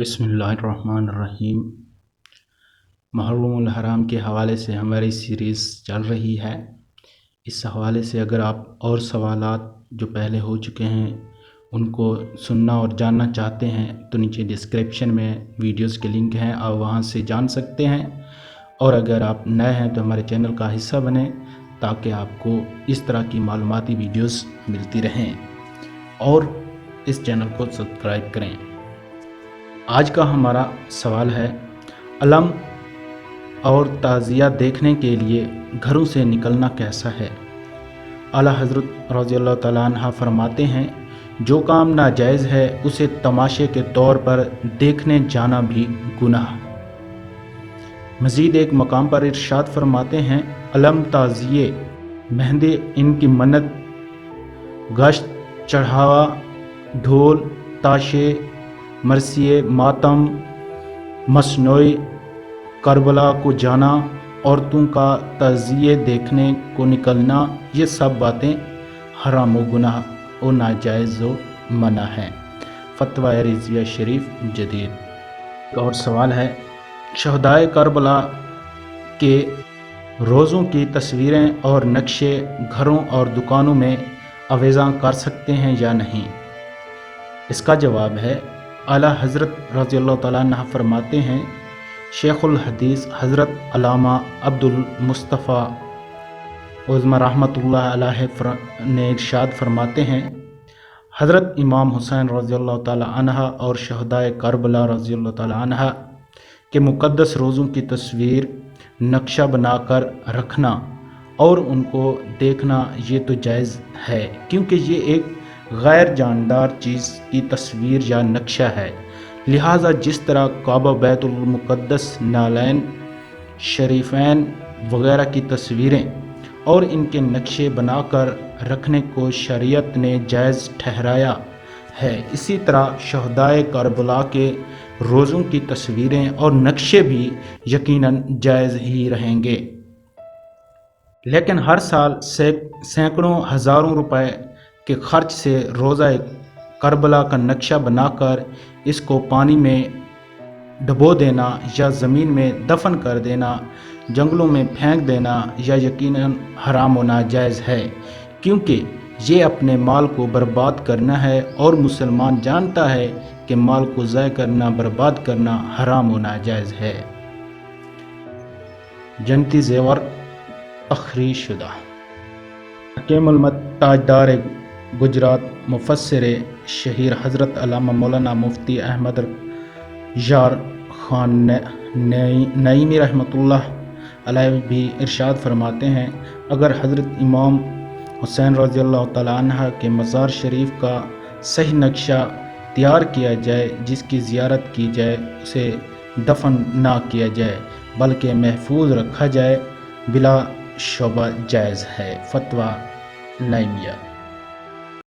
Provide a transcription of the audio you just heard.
بسم اللہ الرحمن الرحیم۔ محرم الحرام کے حوالے سے ہماری سیریز چل رہی ہے۔ اس حوالے سے اگر آپ اور سوالات جو پہلے ہو چکے ہیں ان کو سننا اور جاننا چاہتے ہیں تو نیچے ڈسکرپشن میں ویڈیوز کے لنک ہیں، آپ وہاں سے جان سکتے ہیں۔ اور اگر آپ نئے ہیں تو ہمارے چینل کا حصہ بنیں تاکہ آپ کو اس طرح کی معلوماتی ویڈیوز ملتی رہیں، اور اس چینل کو سبسکرائب کریں۔ آج کا ہمارا سوال ہے، علم اور تعزیہ دیکھنے کے لیے گھروں سے نکلنا کیسا ہے؟ اعلیٰ حضرت رضی اللہ تعالیٰ عنہ فرماتے ہیں، جو کام ناجائز ہے اسے تماشے کے طور پر دیکھنے جانا بھی گناہ۔ مزید ایک مقام پر ارشاد فرماتے ہیں، علم، تعزیے، مہندی، ان کی منت، گشت، چڑھاوا، ڈھول، تاشے، مرثیے، ماتم، مصنوعی، کربلا کو جانا، عورتوں کا تعزیے دیکھنے کو نکلنا، یہ سب باتیں حرام و گناہ و ناجائز و منع ہیں۔ فتویٰ رضویہ شریف جدید۔ ایک اور سوال ہے، شہدائے کربلا کے روزوں کی تصویریں اور نقشے گھروں اور دکانوں میں آویزاں کر سکتے ہیں یا نہیں؟ اس کا جواب ہے، اعلیٰ حضرت رضی اللہ تعالیٰ عنہ فرماتے ہیں، شیخ الحدیث حضرت علامہ عبد المصطفیٰ عظمہ رحمۃ اللہ علیہ نے ارشاد فرماتے ہیں، حضرت امام حسین رضی اللہ تعالیٰ عنہ اور شہدائے کربلا رضی اللہ تعالیٰ عنہ کے مقدس روزوں کی تصویر نقشہ بنا کر رکھنا اور ان کو دیکھنا یہ تو جائز ہے، کیونکہ یہ ایک غیر جاندار چیز کی تصویر یا نقشہ ہے۔ لہٰذا جس طرح کعبہ، بیت المقدس، نالین شریفین وغیرہ کی تصویریں اور ان کے نقشے بنا کر رکھنے کو شریعت نے جائز ٹھہرایا ہے، اسی طرح شہدائے کربلا کے روزوں کی تصویریں اور نقشے بھی یقیناً جائز ہی رہیں گے۔ لیکن ہر سال سینکڑوں ہزاروں روپے کے خرچ سے روزہ کربلا کا نقشہ بنا کر اس کو پانی میں ڈبو دینا یا زمین میں دفن کر دینا، جنگلوں میں پھینک دینا یقیناً حرام و ناجائز ہے، کیونکہ یہ اپنے مال کو برباد کرنا ہے، اور مسلمان جانتا ہے کہ مال کو ضائع کرنا، برباد کرنا حرام و ناجائز ہے۔ جنتی زیور تخریج شدہ۔ حکیم المت تاجدار گجرات، مفسر شہیر حضرت علامہ مولانا مفتی احمد یار خان نعیمی رحمۃ اللہ علیہ بھی ارشاد فرماتے ہیں، اگر حضرت امام حسین رضی اللہ تعالیٰ عنہ کے مزار شریف کا صحیح نقشہ تیار کیا جائے، جس کی زیارت کی جائے، اسے دفن نہ کیا جائے بلکہ محفوظ رکھا جائے، بلا شبہ جائز ہے۔ فتویٰ نعیمیہ۔